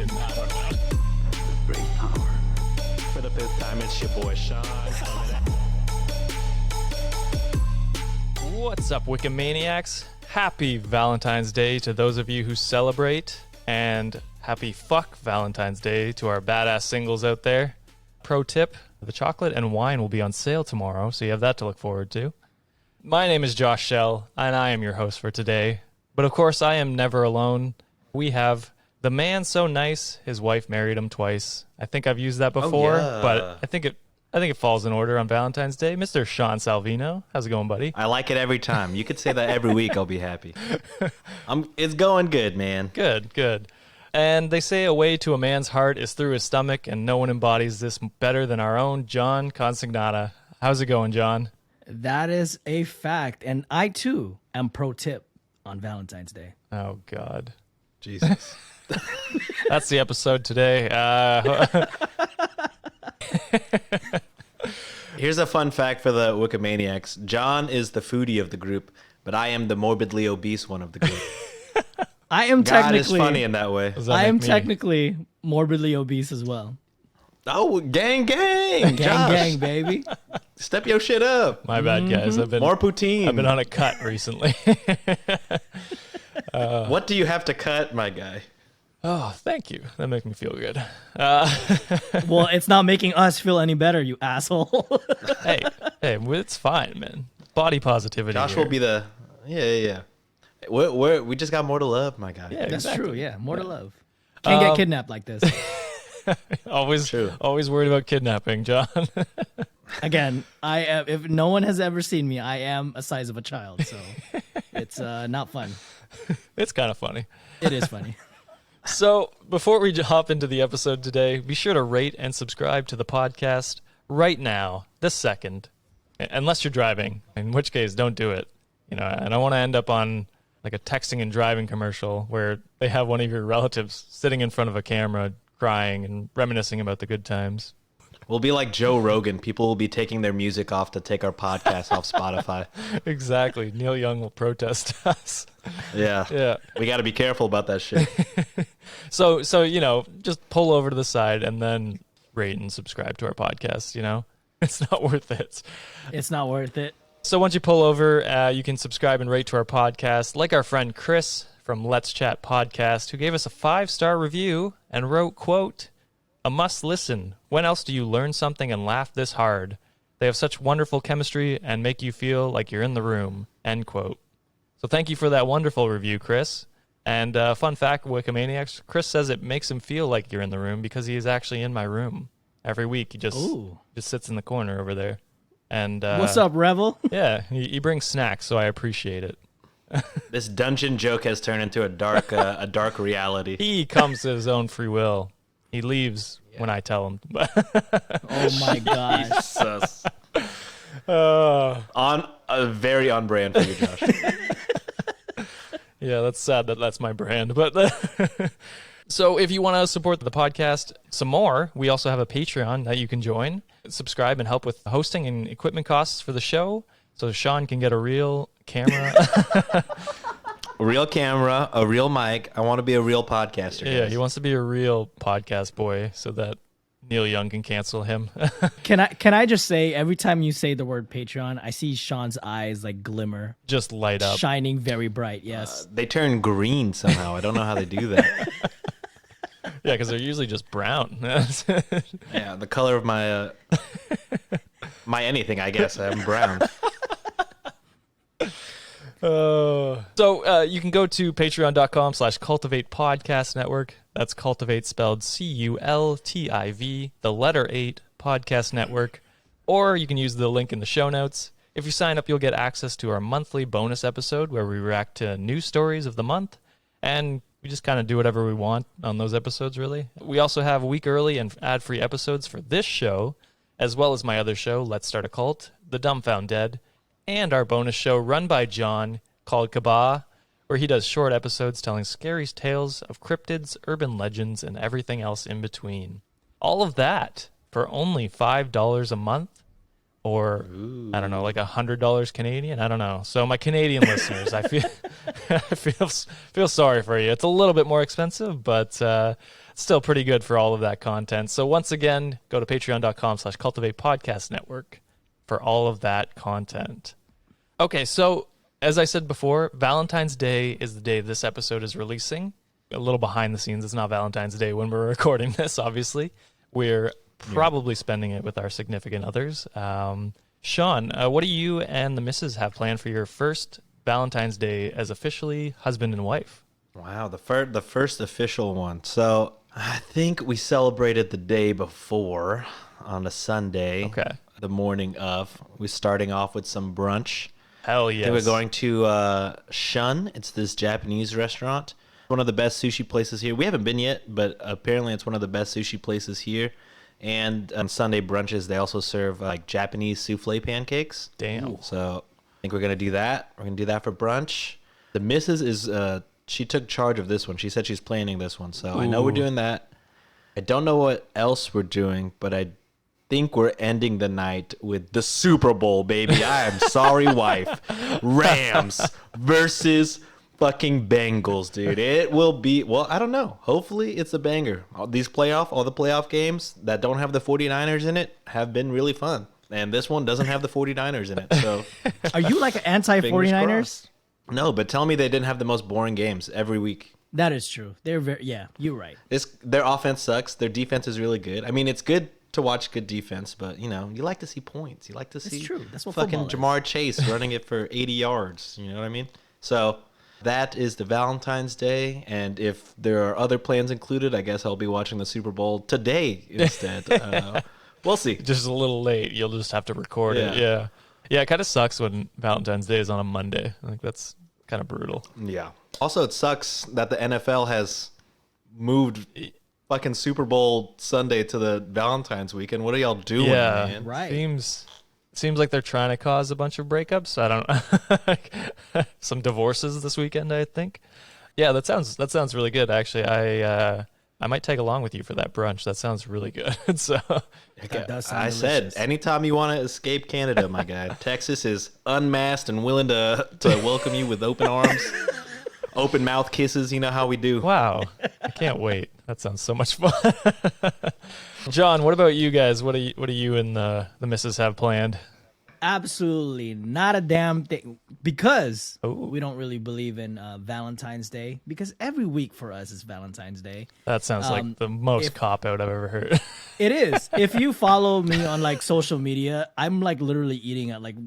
fucking, I don't know. Great power. For the fifth time, it's your boy Sean. What's up, Wikimaniacs? Happy Valentine's Day to those of you who celebrate, and happy fuck Valentine's Day to our badass singles out there. Pro tip, the chocolate and wine will be on sale tomorrow, so you have that to look forward to. My name is Josh Shell, and I am your host for today. But of course, I am never alone. We have the man so nice, his wife married him twice. I think I've used that before, but I think it falls in order on Valentine's Day. Mr. Sean Salvino, how's it going, buddy? I like it every time. You could say that every week. I'll be happy. It's going good, man. Good. And they say a way to a man's heart is through his stomach, and no one embodies this better than our own John Consignata. How's it going, John? That is a fact, and I too am pro tip on Valentine's Day. Oh, God. Jesus. That's the episode today. Here's a fun fact for the Wikimaniacs. John is the foodie of the group, but I am the morbidly obese one of the group. I am God technically is funny in that way. I am technically morbidly obese as well. Oh, gang, Josh. Gang, baby. Step your shit up. My bad, guys. More poutine. I've been on a cut recently. What do you have to cut, my guy? Oh, thank you. That makes me feel good. Well, it's not making us feel any better, you asshole. Hey, it's fine, man. Body positivity. Josh here. will be the... Yeah. We just got more to love, my guy. Yeah, That's exactly. true, yeah. More to love. Can't get kidnapped like this. Always worried about kidnapping, John. Again, I am, if no one has ever seen me, I am a size of a child, so it's not fun. It's kind of funny. It is funny. So, before we hop into the episode today, be sure to rate and subscribe to the podcast right now, this second, unless you're driving, in which case, don't do it. You know, I don't want to end up on like a texting and driving commercial where they have one of your relatives sitting in front of a camera crying and reminiscing about the good times. We'll be like Joe Rogan. People will be taking their music off to take our podcast off Spotify. Exactly. Neil Young will protest us. Yeah. We got to be careful about that shit. So you know, just pull over to the side and then rate and subscribe to our podcast, you know? It's not worth it. It's not worth it. So once you pull over, you can subscribe and rate to our podcast, like our friend Chris from Let's Chat Podcast, who gave us a 5-star review and wrote, quote, "A must listen. When else do you learn something and laugh this hard? They have such wonderful chemistry and make you feel like you're in the room," end quote. So thank you for that wonderful review, Chris. And fun fact, Wikimaniacs, Chris says it makes him feel like you're in the room because he is actually in my room every week. He just sits in the corner over there. And what's up, Revel? Yeah, he brings snacks, so I appreciate it. This dungeon joke has turned into a dark reality. He comes to his own free will. He leaves when I tell him. Oh my gosh. Jesus. Very on brand for you, Josh. Yeah, that's sad that that's my brand. But so if you want to support the podcast some more, we also have a Patreon that you can join. Subscribe and help with hosting and equipment costs for the show, so Sean can get a real camera. A real camera, a real mic. I want to be a real podcaster. Yeah, guys. he wants to be a real podcast boy so that Neil Young can cancel him. Can I just say, every time you say the word Patreon, I see Sean's eyes like glimmer, Just light up. shining very bright. Yes. They turn green somehow. I don't know how they do that. Yeah, because they're usually just brown. Yeah, the color of my my anything, I guess. I'm brown. So you can go to patreon.com/cultivate podcast network. That's cultivate spelled CULTIV, the letter 8 podcast network. Or you can use the link in the show notes. If you sign up, you'll get access to our monthly bonus episode where we react to news stories of the month. And we just kind of do whatever we want on those episodes, really. We also have week early and ad-free episodes for this show, as well as my other show, Let's Start a Cult, The Dumbfound Dead, and our bonus show run by John called Kabah, where he does short episodes telling scary tales of cryptids, urban legends, and everything else in between. All of that for only $5 a month. or I don't know, like $100 Canadian. I don't know. So my Canadian listeners, I feel I feel sorry for you. It's a little bit more expensive, but still pretty good for all of that content. So once again, go to patreon.com/cultivate podcast network for all of that content. Okay, so as I said before, Valentine's Day is the day this episode is releasing. A little behind the scenes, it's not Valentine's Day when we're recording this, obviously. We're probably spending it with our significant others. Sean, what do you and the missus have planned for your first Valentine's Day as officially husband and wife? Wow, the first official one. So I think we celebrated the day before on a Sunday. Okay. The morning of. We're starting off with some brunch. Hell yes. Then we're going to Shun. It's this Japanese restaurant. One of the best sushi places here. We haven't been yet, but apparently it's one of the best sushi places here. And on Sunday brunches, they also serve like Japanese souffle pancakes. Damn. So I think we're going to do that. We're going to do that for brunch. The missus is, she took charge of this one. She said she's planning this one. So I know we're doing that. I don't know what else we're doing, but I think we're ending the night with the Super Bowl, baby. I am sorry, wife. Rams versus fucking Bengals, dude. It will be, well, I don't know. Hopefully it's a banger. All the playoff games that don't have the 49ers in it have been really fun. And this one doesn't have the 49ers in it. So Are you like an anti-49ers? no, but tell me they didn't have the most boring games every week. That is true. They're you're right. Their offense sucks. Their defense is really good. I mean, it's good to watch good defense, but you like to see points. You like to see true. That's what fucking football Jamar Chase running it for 80 yards. You know what I mean? So that is the Valentine's Day, and if there are other plans included, I guess I'll be watching the Super Bowl today instead. We'll see. Just a little late. You'll just have to record it. Yeah. Yeah, it kind of sucks when Valentine's Day is on a Monday. I think that's kind of brutal. Yeah. Also, it sucks that the NFL has moved fucking Super Bowl Sunday to the Valentine's weekend. What are y'all doing, man? Right. Seems like they're trying to cause a bunch of breakups. I don't know. Some divorces this weekend, I think. Yeah, that sounds really good. Actually, I might tag along with you for that brunch. That sounds really good. So That does sound I delicious. said, anytime you want to escape Canada, my guy, Texas is unmasked and willing to welcome you with open arms, open mouth kisses. You know how we do. wow, I can't wait. That sounds so much fun. John, what about you guys? What do you and the missus have planned? Absolutely not a damn thing, because Ooh. we don't really believe in Valentine's Day, because every week for us is Valentine's Day. That sounds like the most cop out I've ever heard. It is. If you follow me on like social media, I'm like literally eating at like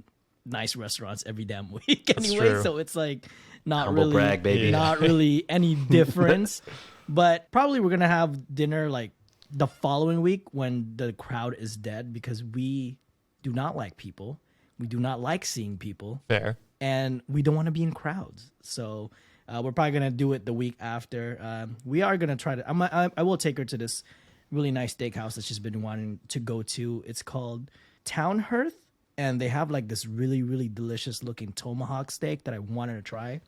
nice restaurants every damn week anyway. true. So it's like not Humble really brag, baby. not really any difference. But probably we're gonna have dinner like the following week when the crowd is dead, because we do not like people. We do not like seeing people. Fair. And we don't want to be in crowds. So we're probably going to do it the week after. We are going to try to... I will take her to this really nice steakhouse that she's been wanting to go to. It's called Townhearth. And they have like this really, really delicious looking tomahawk steak that I wanted to try.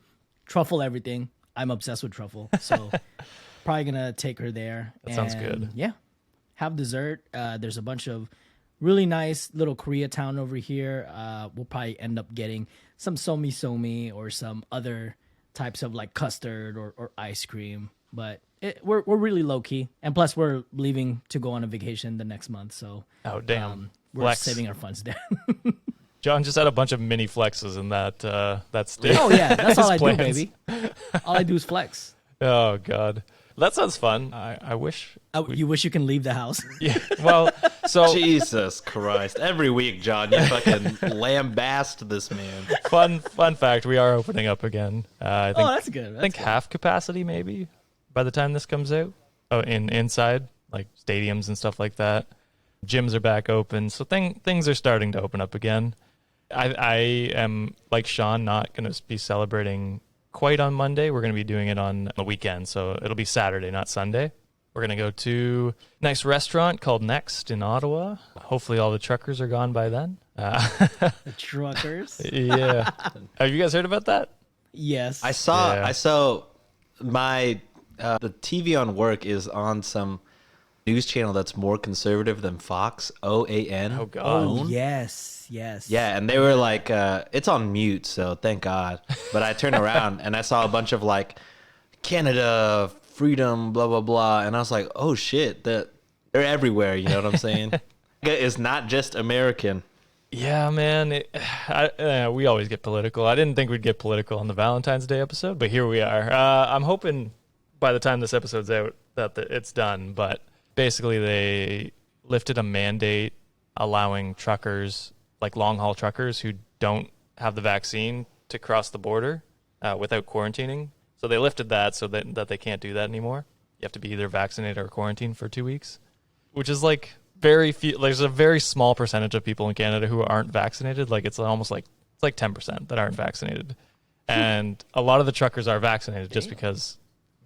Truffle everything. I'm obsessed with truffle. So probably going to take her there. That sounds good. Yeah. Have dessert. There's a bunch of really nice little Koreatown over here. We'll probably end up getting some somi or some other types of like custard or ice cream. But we're really low key, and plus we're leaving to go on a vacation the next month. So Damn. we're Flex. saving our funds there. John just had a bunch of mini flexes in that state. Oh yeah, that's all I plans. do, baby. All I do is flex. Oh god, that sounds fun. I wish. You wish you can leave the house. Yeah. Well, so Jesus Christ. Every week, John, you fucking lambast this man. fun fact: we are opening up again. I think, That's good. I think half capacity maybe by the time this comes out. Oh, inside like stadiums and stuff like that. Gyms are back open, so things are starting to open up again. I am like Sean, not going to be celebrating quite on Monday. We're going to be doing it on the weekend, so it'll be Saturday, not Sunday. We're going to go to a nice restaurant called Next in Ottawa. Hopefully all the truckers are gone by then. The truckers. Yeah. Have you guys heard about that? Yes. I saw Yeah. my the TV on work is on some news channel that's more conservative than Fox, OAN. Oh, God. Oh yes. Yes. Yeah, and they were like, it's on mute, so thank God. But I turned around and I saw a bunch of like Canada, freedom, blah, blah, blah. And I was like, oh shit, they're everywhere. You know what I'm saying? It's not just American. Yeah, man. We always get political. I didn't think we'd get political on the Valentine's Day episode, but here we are. I'm hoping by the time this episode's out that it's done. But basically, they lifted a mandate allowing truckers, like long-haul truckers who don't have the vaccine, to cross the border without quarantining. So they lifted that so that they can't do that anymore. You have to be either vaccinated or quarantined for 2 weeks, which is like very few. There's a very small percentage of people in Canada who aren't vaccinated. Like it's almost like 10% that aren't vaccinated, and a lot of the truckers are vaccinated just because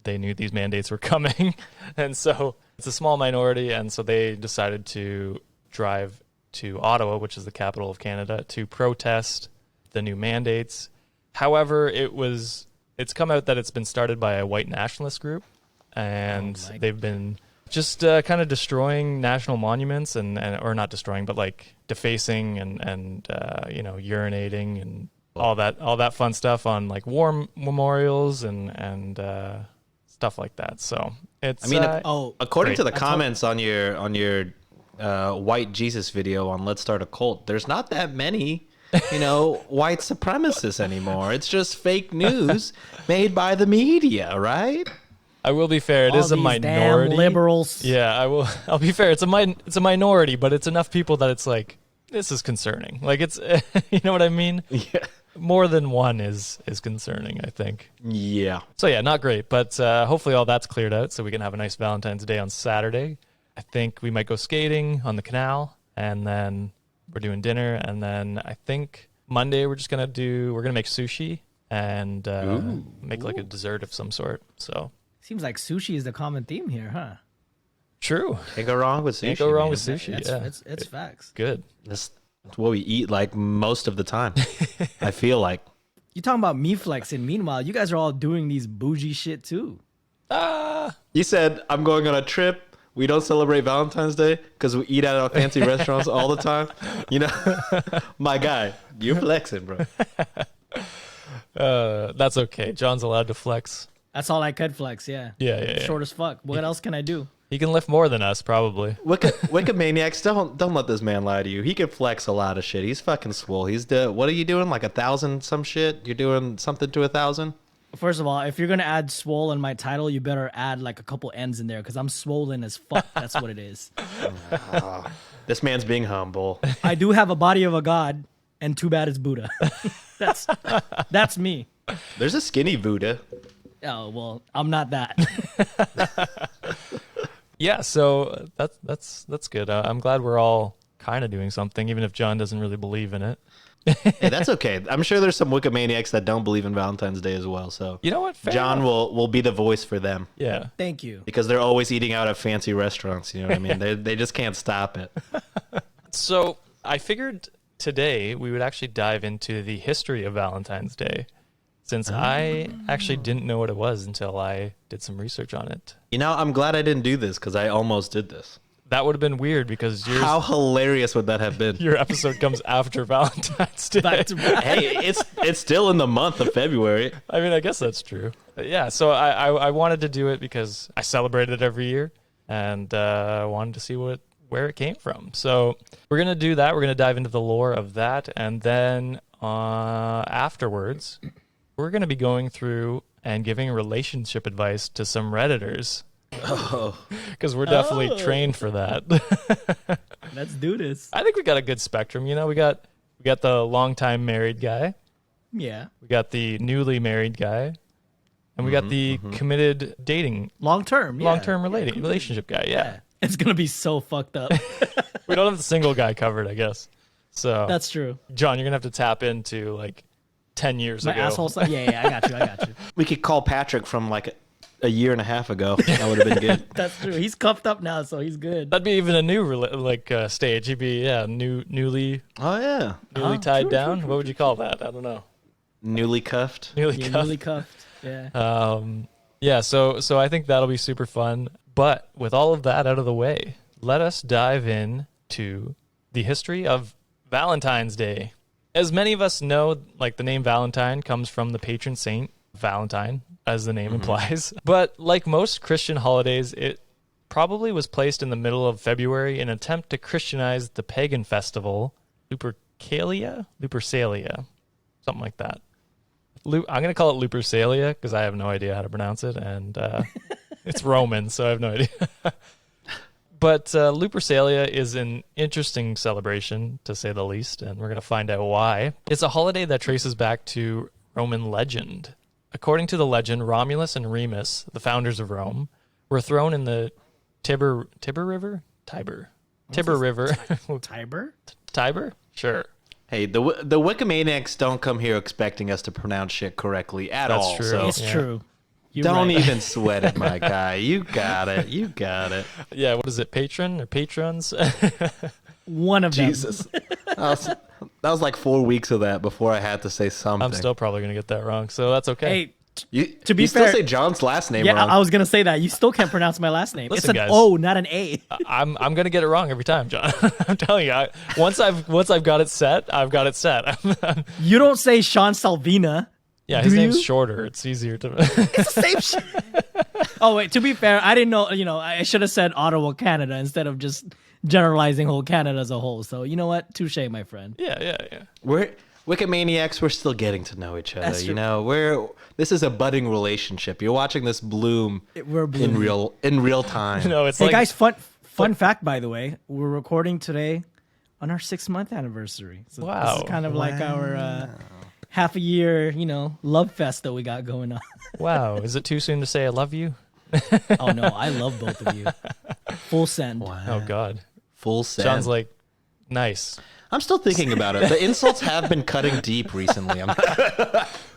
they knew these mandates were coming, and so it's a small minority, and so they decided to drive to Ottawa, which is the capital of Canada, to protest the new mandates. However, it's come out that it's been started by a white nationalist group, and they've been just kind of destroying national monuments or not destroying, but like defacing and urinating and all that fun stuff on like war memorials and stuff like that. So it's according to the comments on your white Jesus video on Let's Start a Cult, there's not that many white supremacists anymore. It's just fake news made by the media, right? I will be fair. It is a minority. Damn liberals. Yeah, I will. I'll be fair. It's a minority, but it's enough people that it's like, this is concerning. Like it's, you know what I mean? Yeah. More than one is concerning, I think. Yeah. So yeah, not great, but hopefully all that's cleared out so we can have a nice Valentine's Day on Saturday. I think we might go skating on the canal, and then we're doing dinner, and then I think Monday we're gonna make sushi and make like a dessert of some sort. So. Seems like sushi is the common theme here, huh? True. Can't go wrong with sushi. Can't go wrong with sushi. It's facts. Good. That's what we eat like most of the time. I feel like. You talking about me flexing. Meanwhile, you guys are all doing these bougie shit too. You said, I'm going on a trip. We don't celebrate Valentine's Day because we eat out at fancy restaurants all the time. My guy, you're flexing, bro. That's okay. John's allowed to flex. That's all I could flex, yeah. Yeah. Short as fuck. What else can I do? He can lift more than us, probably. Wikimaniacs, don't let this man lie to you. He can flex a lot of shit. He's fucking swole. What are you doing? Like 1,000 some shit? You're doing something to 1,000? First of all, if you're gonna add swole in my title, you better add like a couple N's in there because I'm swollen as fuck. That's what it is. This man's being humble. I do have a body of a god, and too bad it's Buddha. That's me. There's a skinny Buddha. Oh well, I'm not that. Yeah, so that's good. I'm glad we're all kind of doing something, even if John doesn't really believe in it. Hey, that's okay. I'm sure there's some Wikimaniacs that don't believe in Valentine's Day as well. So you know what? Fair John enough. will be the voice for them. Yeah. Thank you. Because they're always eating out at fancy restaurants. You know what I mean? They just can't stop it. So I figured today we would actually dive into the history of Valentine's Day, since I actually didn't know what it was until I did some research on it. I'm glad I didn't do this because I almost did this. That would have been weird because how hilarious would that have been? Your episode comes after Valentine's Day. Hey, it's still in the month of February. I mean, I guess that's true. But yeah, so I wanted to do it because I celebrate it every year, and I wanted to see where it came from. So we're going to do that. We're going to dive into the lore of that, and then afterwards, we're going to be going through and giving relationship advice to some Redditors. Because we're definitely trained for that. Let's do this. I think we got a good spectrum. We got the longtime married guy. Yeah. We got the newly married guy. And we got the committed dating long-term relationship guy. Yeah. It's going to be so fucked up. We don't have the single guy covered, I guess. So that's true. John, you're going to have to tap into like 10 years ago. My asshole side? Yeah, I got you. We could call Patrick from like a year and a half ago. That would have been good. That's true. He's cuffed up now, so he's good. That'd be even a new stage. He'd be newly tied down. True. What would you call that? I don't know. Newly cuffed. Newly cuffed. Yeah. So I think that'll be super fun. But with all of that out of the way, let us dive in to the history of Valentine's Day. As many of us know, like the name Valentine comes from the patron saint, Valentine, as the name implies. But like most Christian holidays, it probably was placed in the middle of February in an attempt to Christianize the pagan festival, Lupercalia, something like that. I'm going to call it Lupercalia because I have no idea how to pronounce it, and it's Roman, so I have no idea. But Lupercalia is an interesting celebration, to say the least, and we're going to find out why. It's a holiday that traces back to Roman legend. According to the legend, Romulus and Remus, the founders of Rome, were thrown in the Tiber River? Tiber River. Tiber? Tiber? Sure. Hey, the Wikimaniacs don't come here expecting us to pronounce shit correctly at That's all. true. So It's true. You're don't right. even sweat it, my guy. You got it. You got it. Yeah, what is it, patron or patrons? One of them. Jesus. That was like 4 weeks of that before I had to say something. I'm still probably going to get that wrong, so that's okay. Hey, You, to be you fair- still say John's last name yeah, wrong. I was gonna say that. You still can't pronounce my last name. Listen, it's an guys. O, not an A. I'm going to get it wrong every time, John. I'm telling you. Once I've got it set, I've got it set. You don't say Sean Salvina. Yeah, his Do name's you? shorter. It's easier to. It's the same shit. Oh wait, to be fair, I didn't know. I should have said Ottawa, Canada, instead of just generalizing whole Canada as a whole. So you know what? Touche, my friend. Yeah. We're Wikimaniacs. We're still getting to know each other. That's You true. know, this is a budding relationship. You're watching this bloom We're in blooming. real time. No, it's Hey like guys, fun fact by the way, we're recording today on our 6-month anniversary. So Wow. this is kind of like our half a year, love fest that we got going on. wow. Is it too soon to say I love you? Oh no, I love both of you. Full send. Oh God. Full send. Sounds like nice. I'm still thinking about it. The insults have been cutting deep recently.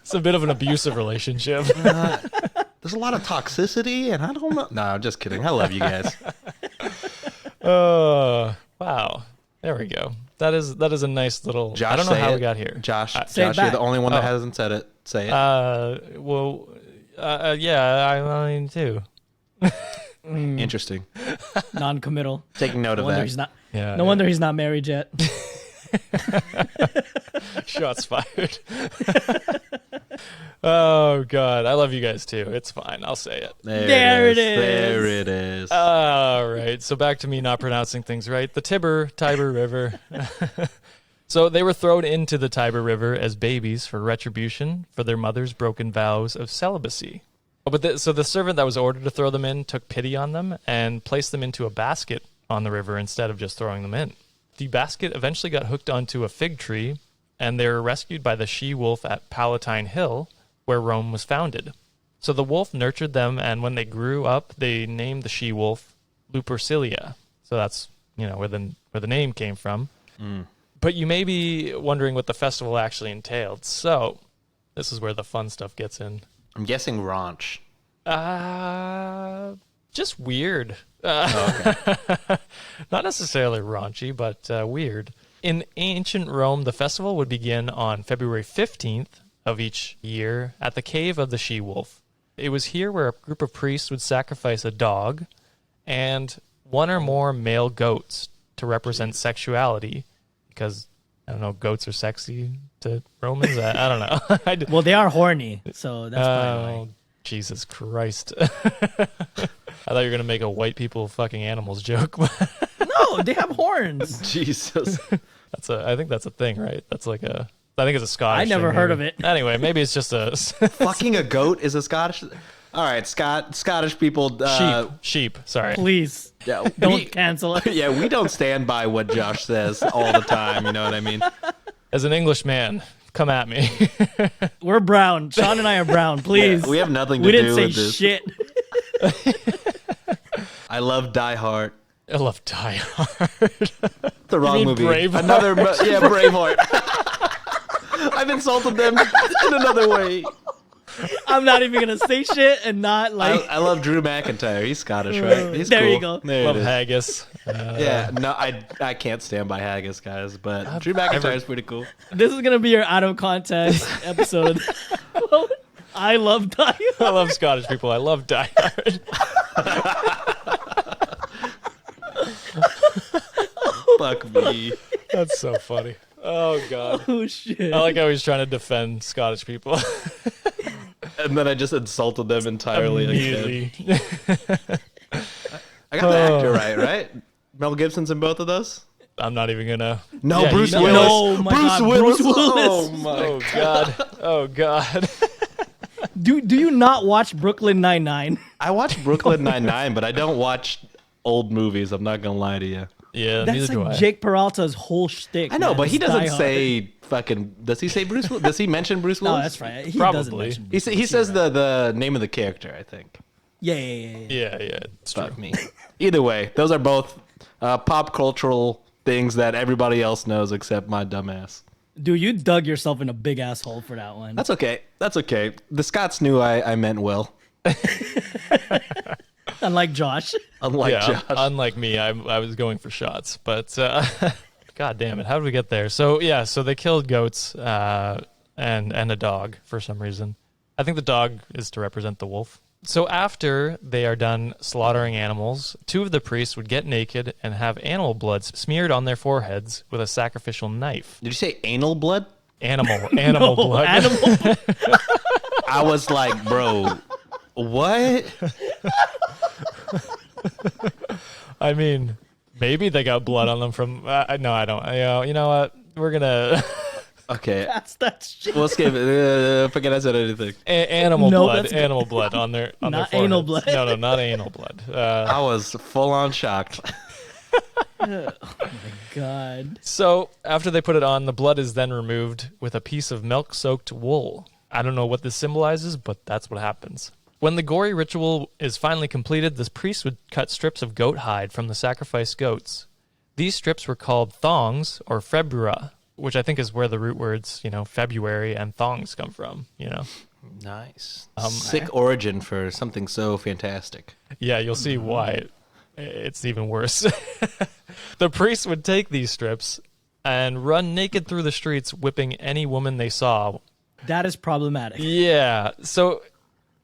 It's a bit of an abusive relationship. There's a lot of toxicity, and I don't know. No, I'm just kidding. I love you guys. Wow. There we go. That is a nice little. Josh, I don't know say how it. we got here. Josh, Say it Josh, you're back. the only one that Oh. hasn't said it. Say it. Yeah, I mean too. Interesting. Non-committal. Taking note No of wonder that. he's not. Yeah. No wonder he's not married yet. Shots fired. Oh God, I love you guys too. It's fine. I'll say it. There it is. There it is. All right. So back to me not pronouncing things right. The Tiber River. So they were thrown into the Tiber River as babies for retribution for their mother's broken vows of celibacy. But so the servant that was ordered to throw them in took pity on them and placed them into a basket on the river instead of just throwing them in. The basket eventually got hooked onto a fig tree, and they were rescued by the she-wolf at Palatine Hill, where Rome was founded. So the wolf nurtured them, and when they grew up, they named the she-wolf Lupercalia. So that's where the name came from. But you may be wondering what the festival actually entailed. So this is where the fun stuff gets in. I'm guessing raunch. Just weird. Okay. Not necessarily raunchy, but weird. In ancient Rome, the festival would begin on February 15th of each year at the Cave of the She-Wolf. It was here where a group of priests would sacrifice a dog and one or more male goats to represent sexuality, because, I don't know, goats are sexy to Romans? I don't know. Well, they are horny, so that's probably Oh, why. Jesus Christ. I thought you were going to make a white people fucking animals joke. But No, they have horns. Jesus. I think that's a thing, right? I think it's a Scottish I never thing, heard maybe. of it. Anyway, maybe it's just a Fucking a goat is a Scottish. All right, Scottish people. sheep. Sorry. Please Yeah, don't cancel it. Yeah, we don't stand by what Josh says all the time. You know what I mean? As an English man, come at me. We're brown. Sean and I are brown. Please. Yeah, we have nothing to We do didn't say with this. shit. I love Die Hard. I love Die Hard. The wrong mean movie. Braveheart? Yeah, Braveheart. I've insulted them in another way. I'm not even gonna say shit and not like. I love Drew McIntyre. He's Scottish, right? He's There cool. you go. There Love it is. haggis. Yeah, no, I can't stand by haggis, guys, but Drew McIntyre is pretty cool. This is gonna be your out of context episode. I love Die I Hard. love Scottish people. I love Die Hard. Fuck me. That's so funny. Oh, God. Oh, shit. I like how he's trying to defend Scottish people. And then I just insulted them entirely. Immediately. I got the actor right? Mel Gibson's in both of those? I'm not even going to... No, Yeah, Bruce he- Willis. No, my Bruce God, Willis. Bruce Willis. Oh, my Oh, God. Oh, God. Do you not watch Brooklyn Nine-Nine? I watch Brooklyn Nine-Nine, but I don't watch old movies. I'm not going to lie to you. Yeah, That's neither do like I. Jake Peralta's whole shtick. I know, man. but he It's doesn't Die Hard. say fucking... Does he say Bruce Willis? Does he mention Bruce Willis? No, that's right. He Probably. doesn't mention He, Bruce he Willis. says You're right. the name of the character, I think. Yeah. Yeah, it's true. Fuck me. Either way, those are both pop cultural things that everybody else knows except my dumbass. Dude, you dug yourself in a big asshole for that one. That's okay. That's okay. The Scots knew I meant well. Unlike Josh. Unlike Yeah, Josh. unlike me, I was going for shots, but God damn it, how did we get there? So they killed goats and a dog for some reason. I think the dog is to represent the wolf. So after they are done slaughtering animals, 2 of the priests would get naked and have animal blood smeared on their foreheads with a sacrificial knife. Did you say anal blood? Animal No, blood. Animal. I was like, bro, what? I mean, maybe they got blood on them from. No, I don't. You know what? We're gonna Okay. That's shit. We'll skip it. Forget I said anything. animal No, blood. that's good. Animal blood on their Not their anal foreheads. blood. No, not anal blood. I was full on shocked. God. So after they put it on, the blood is then removed with a piece of milk-soaked wool. I don't know what this symbolizes, but that's what happens. When the gory ritual is finally completed, the priest would cut strips of goat hide from the sacrificed goats. These strips were called thongs or febra, which I think is where the root words, February and thongs come from, Nice. Sick origin for something so fantastic. Yeah, you'll see why it's even worse. The priests would take these strips and run naked through the streets, whipping any woman they saw. That is problematic. Yeah, so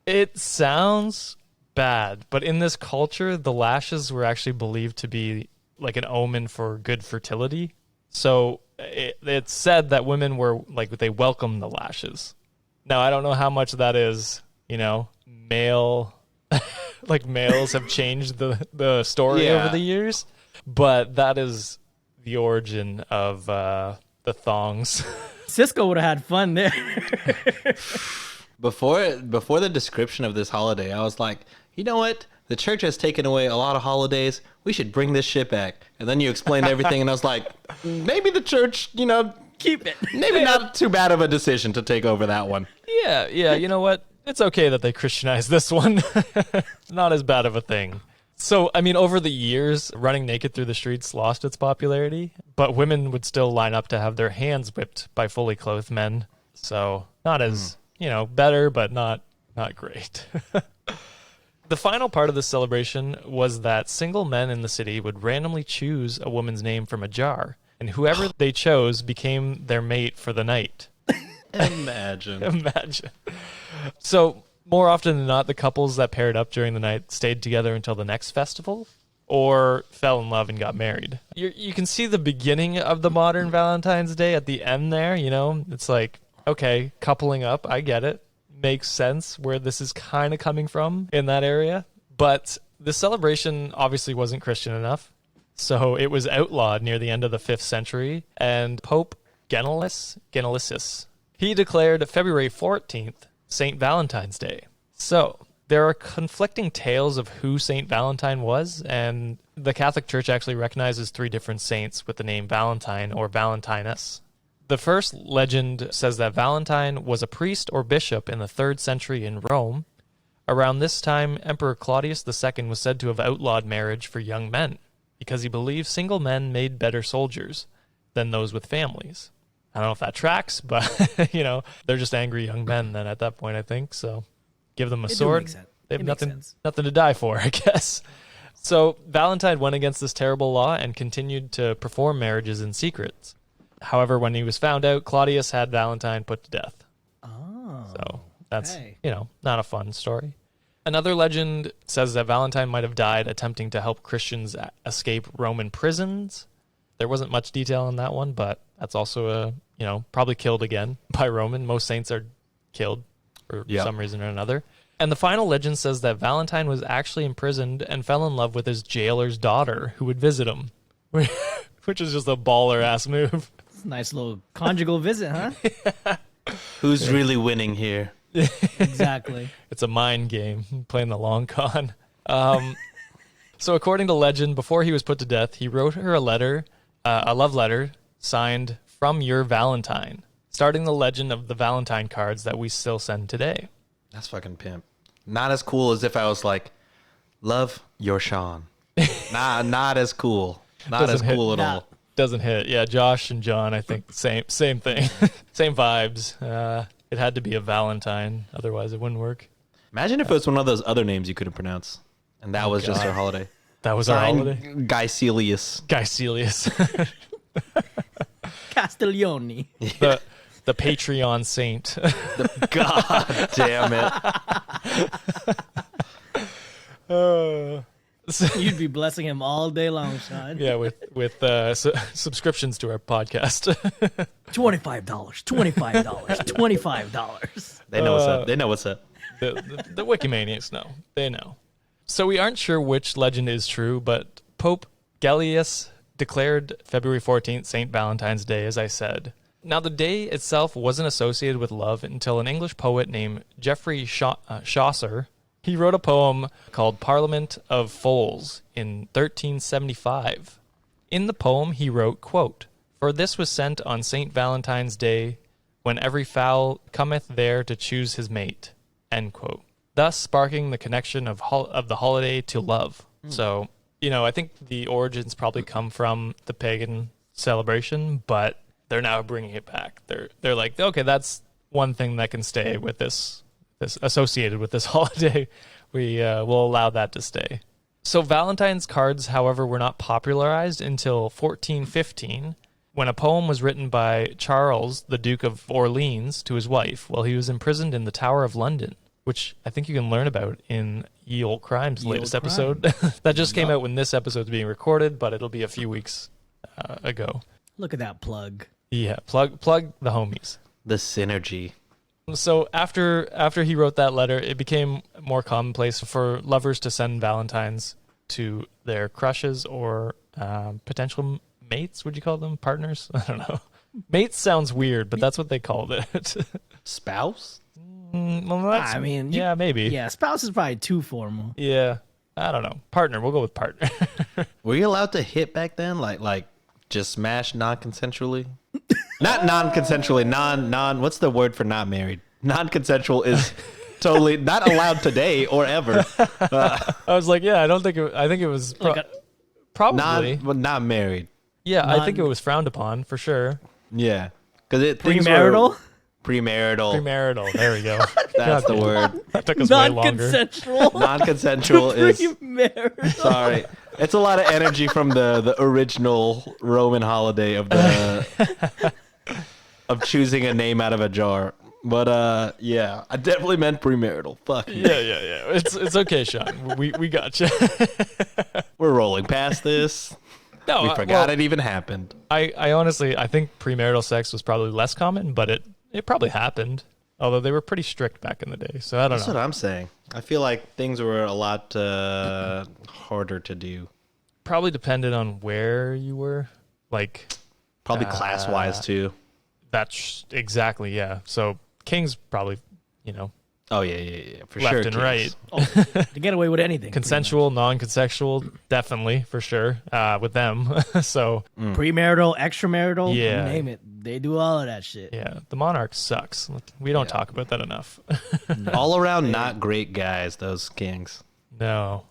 it sounds bad, but in this culture, the lashes were actually believed to be like an omen for good fertility. So it's said that women were they welcomed the lashes. Now, I don't know how much that is, male, males have changed the story over the years, but that is the origin of the thongs. Cisco would have had fun there. Before the description of this holiday, I was like, you know what? The church has taken away a lot of holidays. We should bring this shit back. And then you explained everything, and I was like, maybe the church, Keep it. maybe not too bad of a decision to take over that one. Yeah, you know what? It's okay that they Christianized this one. Not as bad of a thing. So, I mean, over the years, running naked through the streets lost its popularity, but women would still line up to have their hands whipped by fully clothed men. So, not as, better, but not great. The final part of the celebration was that single men in the city would randomly choose a woman's name from a jar, and whoever they chose became their mate for the night. Imagine. So, more often than not, the couples that paired up during the night stayed together until the next festival or fell in love and got married. You can see the beginning of the modern Valentine's Day at the end there, It's like, okay, coupling up, I get it. Makes sense where this is kind of coming from in that area. But the celebration obviously wasn't Christian enough. So it was outlawed near the end of the 5th century. And Pope Genelisis, he declared February 14th Saint Valentine's Day. So there are conflicting tales of who Saint Valentine was. And the Catholic Church actually recognizes 3 different saints with the name Valentine or Valentinus. The first legend says that Valentine was a priest or bishop in the 3rd century in Rome. Around this time, Emperor Claudius II was said to have outlawed marriage for young men because he believed single men made better soldiers than those with families. I don't know if that tracks, but, they're just angry young men then at that point, I think. So give them a sword. They have nothing to die for, I guess. So Valentine went against this terrible law and continued to perform marriages in secret. However, when he was found out, Claudius had Valentine put to death. Oh. So that's, okay. Not a fun story. Another legend says that Valentine might have died attempting to help Christians escape Roman prisons. There wasn't much detail on that one, but that's also probably killed again by Roman. Most saints are killed for some reason or another. And the final legend says that Valentine was actually imprisoned and fell in love with his jailer's daughter who would visit him, which is just a baller-ass move. It's a nice little conjugal visit, huh? Who's really winning here? Exactly. It's a mind game, playing the long con. So according to legend, before he was put to death, he wrote her a love letter, signed "From Your Valentine," starting the legend of the Valentine cards that we still send today. That's fucking pimp. Not as cool as if I was like, "Love, your Sean." Not as cool. Not as cool at all. Doesn't hit. Yeah, Josh and John, I think same thing. Same vibes. It had to be a Valentine, otherwise it wouldn't work. Imagine if it was one of those other names you couldn't pronounce, and that was just our holiday. That was our holiday. Gaecilius. Castiglione. The Patreon saint. God damn it. You'd be blessing him all day long, Sean. Yeah, with subscriptions to our podcast. $25, $25. They know what's up. They know what's up. The Wikimaniacs know. They know. So we aren't sure which legend is true, but Pope Gellius declared February 14th Saint Valentine's Day, as I said. Now, the day itself wasn't associated with love until an English poet named Geoffrey Chaucer. He wrote a poem called Parliament of Fools in 1375. In the poem, he wrote, quote, "For this was sent on Saint Valentine's Day, when every fowl cometh there to choose his mate," end quote. Thus sparking the connection of the holiday to love. So, I think the origins probably come from the pagan celebration, but they're now bringing it back. They're like, okay, that's one thing that can stay with this associated with this holiday. We will allow that to stay. So Valentine's cards, however, were not popularized until 1415, when a poem was written by Charles, the Duke of Orleans, to his wife while he was imprisoned in the Tower of London, which I think you can learn about in Ye Olde Crime's latest episode. That just came out when this episode's being recorded, but it'll be a few weeks ago. Look at that plug. Yeah, plug the homies. The synergy. So after he wrote that letter, it became more commonplace for lovers to send Valentines to their crushes or potential mates. Would you call them partners? I don't know. Mates sounds weird, but that's what they called it. Spouse? Yeah, maybe. Yeah, spouse is probably too formal. Yeah, I don't know. Partner. We'll go with partner. Were you allowed to hit back then? Like just smash non-consensually? Not non-consensually. What's the word for not married? Non-consensual is totally not allowed today or ever. I was like, yeah, I think it was probably not married. Yeah, I think it was frowned upon for sure. Yeah, because premarital. Premarital. There we go. That's the word. That took us way longer. Non-consensual. Non-consensual is. Premarital. Sorry, it's a lot of energy from the original Roman holiday of of choosing a name out of a jar. But yeah, I definitely meant premarital. Fuck. Yeah. It's okay, Sean. We got you. We're rolling past this. No, we forgot it even happened. I honestly think premarital sex was probably less common, but it probably happened. Although they were pretty strict back in the day, so I don't know. That's what I'm saying. I feel like things were a lot harder to do. Probably depended on where you were, like probably class-wise too. That's exactly, yeah. So kings probably, Oh yeah, for left sure. And right. To get away with anything. Consensual, non-consensual, definitely for sure. With them, so premarital, extramarital, yeah, you name it. They do all of that shit. Yeah, the monarch sucks. We don't talk about that enough. All around, not great guys. Those kings. No.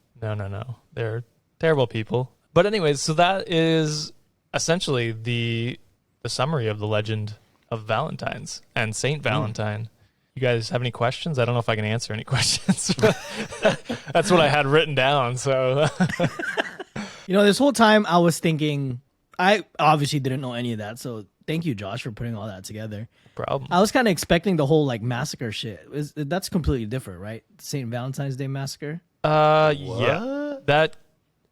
They're terrible people. But anyways, so that is essentially the summary of the legend of Valentine's and Saint Valentine. You guys have any questions? I don't know if I can answer any questions. That's what I had written down. So, this whole time I was thinking, I obviously didn't know any of that. So thank you, Josh, for putting all that together. Problem. I was kind of expecting the whole massacre shit. That's completely different, right? Saint Valentine's Day Massacre. Yeah. That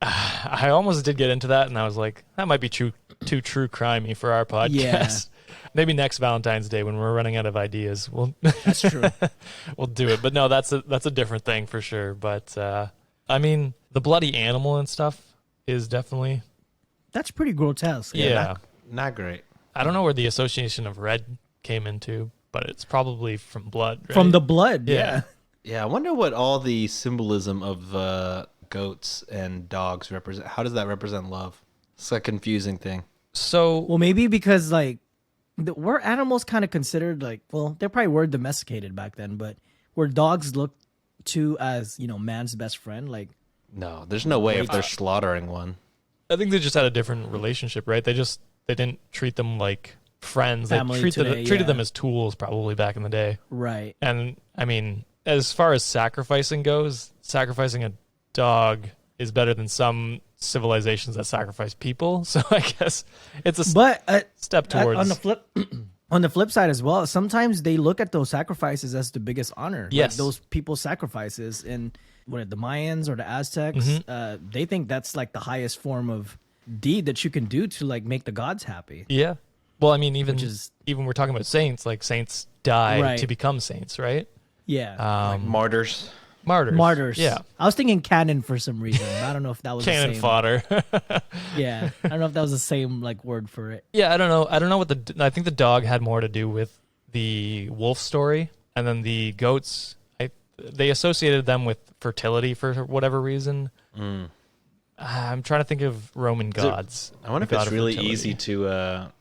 I almost did get into that, and I was like, that might be true too true crimey for our podcast. Yeah. Maybe next Valentine's Day when we're running out of ideas, That's true. we'll do it. But no, that's a different thing for sure. But I mean, the bloody animal and stuff is definitely That's pretty grotesque. yeah. Not great. I don't know where the association of red came into, but it's probably from blood. Right? From the blood, Yeah. yeah. Yeah, I wonder what all the symbolism of goats and dogs represent. How does that represent love? It's a confusing thing. So Well, maybe because like were animals kind of considered like, well, they probably were domesticated back then, but were dogs looked to as, man's best friend? Like, No, there's no way if they're slaughtering one. I think they just had a different relationship, right? They didn't treat them like friends. Family They today, treated yeah. them as tools probably back in the day. right. And I mean, as far as sacrificing goes, sacrificing a dog is better than some civilizations that sacrifice people. So I guess it's a But step towards. on the flip on the flip side as well, sometimes they look at those sacrifices as the biggest honor. Yes. Like those people's sacrifices and the Mayans or the Aztecs, Mm-hmm. they think that's like the highest form of deed that you can do to like make the gods happy. Yeah. Well, I mean, even is- we're talking about saints, like saints die Right. to become saints, right? Yeah. Like martyrs. Martyrs. Martyrs. Yeah. I was thinking canon for some reason. I don't know if that was Cannon the same. fodder. Yeah. I don't know if that was the same like word for it. Yeah, I don't know. I don't know what I think the dog had more to do with the wolf story, and then the goats. They associated them with fertility for whatever reason. I'm trying to think of Roman gods. I wonder if God it's of really fertility. easy to what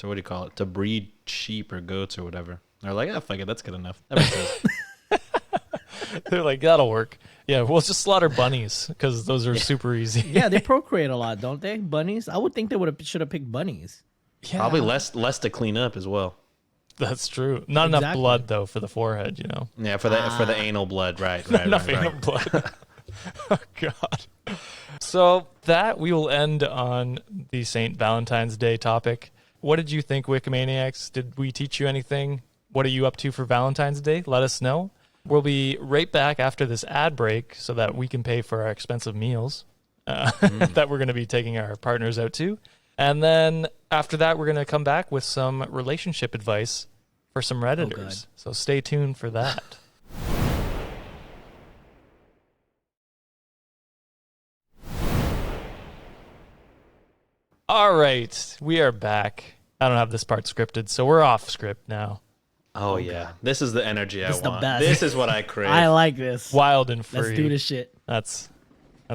do you call it? To breed sheep or goats or whatever. They're like, oh, fuck it, that's good enough. That makes sense. They're like, that'll work. Yeah, we'll just slaughter bunnies because those are super easy. Yeah, they procreate a lot, don't they? Bunnies? I would think they should have picked bunnies. Yeah, Probably less to clean up as well. That's true. Not enough Exactly. blood though for the forehead, you know. Yeah, for the anal blood, right? Not Right, enough right, anal right. blood. Oh God. So that we will end on the Saint Valentine's Day topic. What did you think, Wikimaniacs? Did we teach you anything? What are you up to for Valentine's Day? Let us know. We'll be right back after this ad break so that we can pay for our expensive meals that we're going to be taking our partners out to. And then after that, we're going to come back with some relationship advice for some Redditors. So stay tuned for that. All right, we are back. I don't have this part scripted, so we're off script now. Oh yeah, this is the energy This is I the want. best. This is what I crave. I like this. Wild and free. Let's do this shit. That's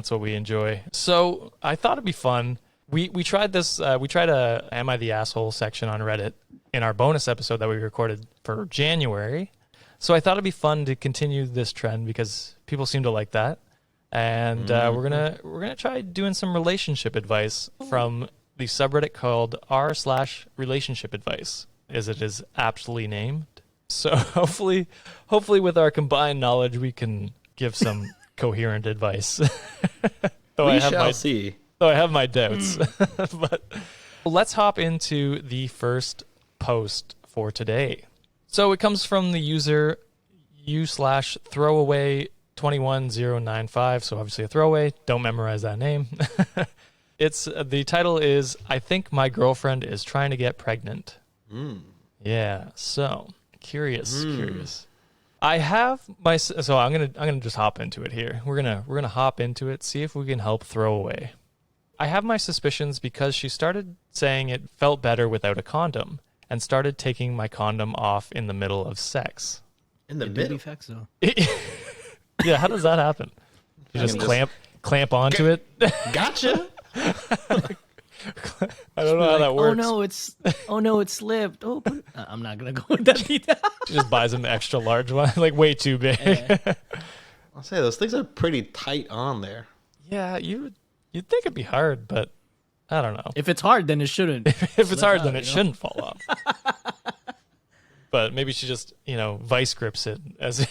what we enjoy. So I thought it'd be fun. We tried this. We tried a "Am I the Asshole" section on Reddit in our bonus episode that we recorded for January. So I thought it'd be fun to continue this trend because people seem to like that, and we're gonna try doing some relationship advice from the subreddit called r/relationship advice, as it is aptly named. So hopefully with our combined knowledge, we can give some coherent advice. Though we shall see. I have my doubts. But let's hop into the first post for today. So it comes from the user u/throwaway21095. So obviously a throwaway. Don't memorize that name. It's the title is "I think my girlfriend is trying to get pregnant." Yeah. So curious. I have my so I'm gonna just hop into it here. We're gonna hop into it. See if we can help Throwaway. I have my suspicions because she started saying it felt better without a condom and started taking my condom off in the middle of sex. In the Duty middle. effects, though. Yeah, how does that happen? You just clamp onto it? Gotcha. I don't know how that works. Oh no, it slipped. Oh, I'm not gonna go with that detail. She just buys an extra large one, like way too big. I'll say those things are pretty tight on there. Yeah, you'd think it'd be hard, but I don't know. If it's hard, then it shouldn't. If it's hard, then it shouldn't fall off. But maybe she just, vice grips it as.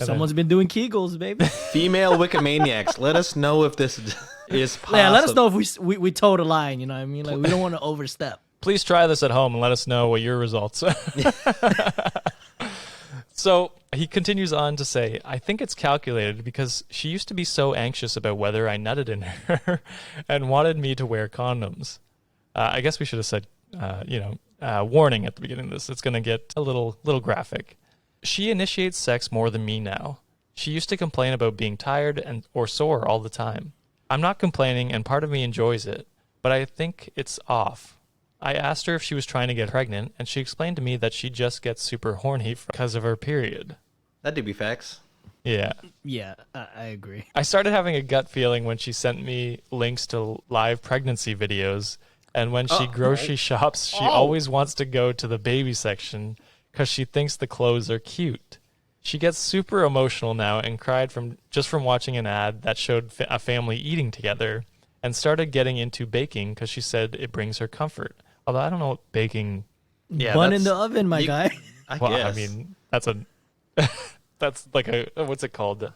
Someone's been doing Kegels, baby. Female Wikimaniacs, let us know if this is possible. Yeah, let us know if we toed a line. You know what I mean? Like we don't want to overstep. Please try this at home and let us know what your results are. So he continues on to say, I think it's calculated because she used to be so anxious about whether I nutted in her and wanted me to wear condoms. I guess we should have said, warning at the beginning of this. It's going to get a little graphic. She initiates sex more than me now. She used to complain about being tired or sore all the time. I'm not complaining, and part of me enjoys it, but I think it's off. I asked her if she was trying to get pregnant, and she explained to me that she just gets super horny because of her period. That do be facts. Yeah. Yeah, I agree. I started having a gut feeling when she sent me links to live pregnancy videos, and when she grocery shops, she always wants to go to the baby section because she thinks the clothes are cute. She gets super emotional now and cried from watching an ad that showed a family eating together, and started getting into baking because she said it brings her comfort. Although I don't know what baking. Yeah, Bun in the oven, my guy. I Well, guess. I mean, that's like a, what's it called?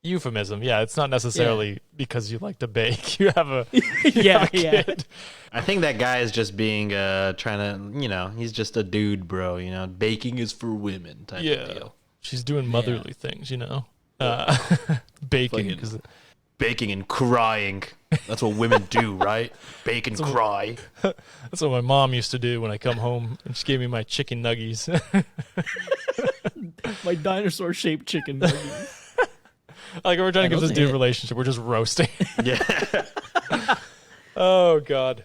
Euphemism. Yeah, it's not necessarily because you like to bake. You have a Yeah, kid. I think that guy is just being trying to, he's just a dude, bro. Baking is for women type of Yeah, deal. she's doing motherly things, baking. 'Cause Baking and crying. That's what women do, right? Bake and cry. that's what my mom used to do when I come home, and she gave me my chicken nuggies. My dinosaur-shaped chicken nuggets. Like we're trying to give this those dude hit. relationship. We're just roasting. Yeah. Oh God.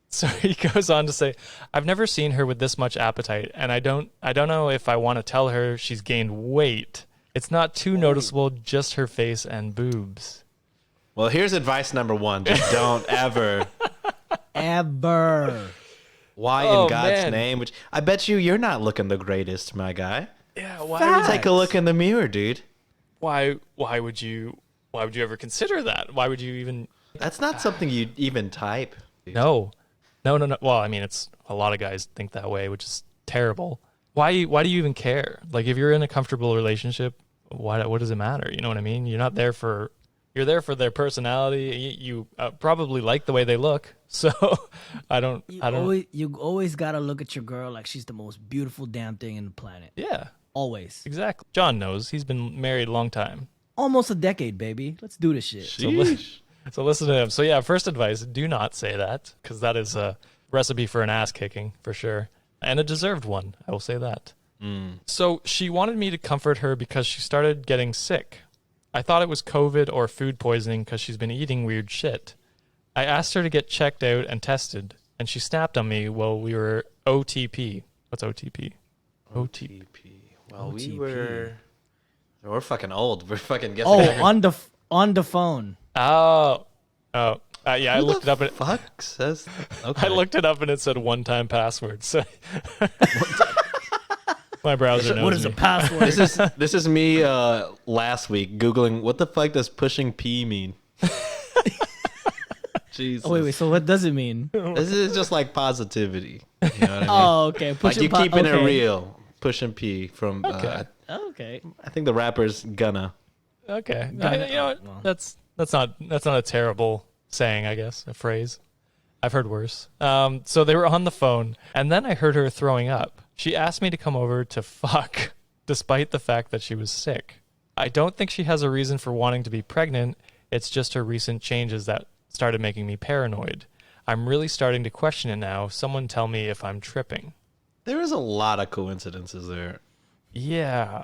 So he goes on to say, I've never seen her with this much appetite, and I don't know if I want to tell her she's gained weight. It's not too noticeable, just her face and boobs. Well, here's advice number 1. Just don't ever. Ever. Why Oh, in God's man. name? Which I bet you're not looking the greatest, my guy. Yeah, Facts. Take a look in the mirror, dude. why would you ever consider that? Why would you even That's not something you'd even type. No. Well, I mean, it's a lot of guys think that way, which is terrible. Why do you even care? Like, if you're in a comfortable relationship, what does it matter? You know what I mean? You're there for their personality. You probably like the way they look. So I don't. You always gotta look at your girl like she's the most beautiful damn thing in the planet. Yeah, Always. exactly. John knows. He's been married a long time. Almost a decade, baby. Let's do this shit. So listen to him. So yeah, first advice, do not say that, because that is a recipe for an ass kicking for sure. And a deserved one, I will say that. So she wanted me to comfort her because she started getting sick. I thought it was COVID or food poisoning because she's been eating weird shit. I asked her to get checked out and tested, and she snapped on me while we were OTP. What's OTP? OTP. Well, OTP. we're fucking old. We're fucking guessing. Oh, on the phone. Yeah, I looked it up. And Fuck says. Okay. I looked it up and it said one-time password. So my browser knows What is me. a password? This is me last week Googling what the fuck does pushing P mean. Jesus. Oh, wait. So what does it mean? This is just like positivity. You know what I mean? Oh, okay. like Pushing you keeping it okay. real. Pushing P from. Okay. I think the rapper's Gunna. Okay, Got it. you know what? Well. That's not a terrible saying, I guess, a phrase. I've heard worse. So they were on the phone, and then I heard her throwing up. She asked me to come over to fuck, despite the fact that she was sick. I don't think she has a reason for wanting to be pregnant. It's just her recent changes that started making me paranoid. I'm really starting to question it now. Someone tell me if I'm tripping. There is a lot of coincidences there. Yeah,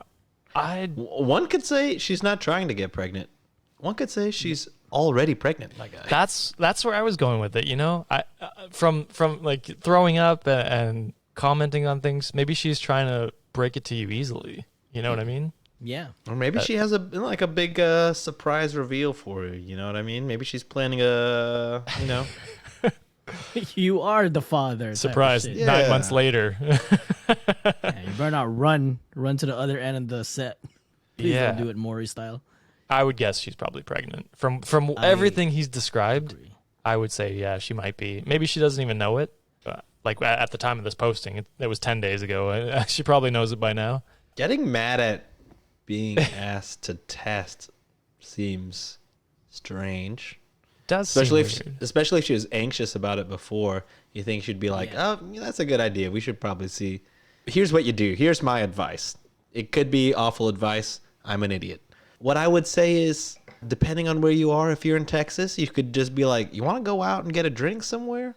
One could say she's not trying to get pregnant. One could say she's already pregnant, my guy. That's where I was going with it. I from like throwing up and commenting on things. Maybe she's trying to break it to you easily. You know what I mean? Yeah. Or maybe she has a big surprise reveal for you. You know what I mean? Maybe she's planning You are the father. type of Surprise! shit. 9 months later. Yeah, you better not run to the other end of the set. Please Yeah. don't do it Maury style. I would guess she's probably pregnant. From everything he's described, I would say yeah, she might be. Maybe she doesn't even know it. Like at the time of this posting, it was 10 days ago. She probably knows it by now. Getting mad at being asked to test seems strange. Does Especially seem weird. especially if she was anxious about it before. You think she'd be like, "Oh, yeah, that's a good idea. We should probably see." Here's what you do. Here's my advice. It could be awful advice. I'm an idiot. What I would say is depending on where you are, if you're in Texas, you could just be like, you want to go out and get a drink somewhere?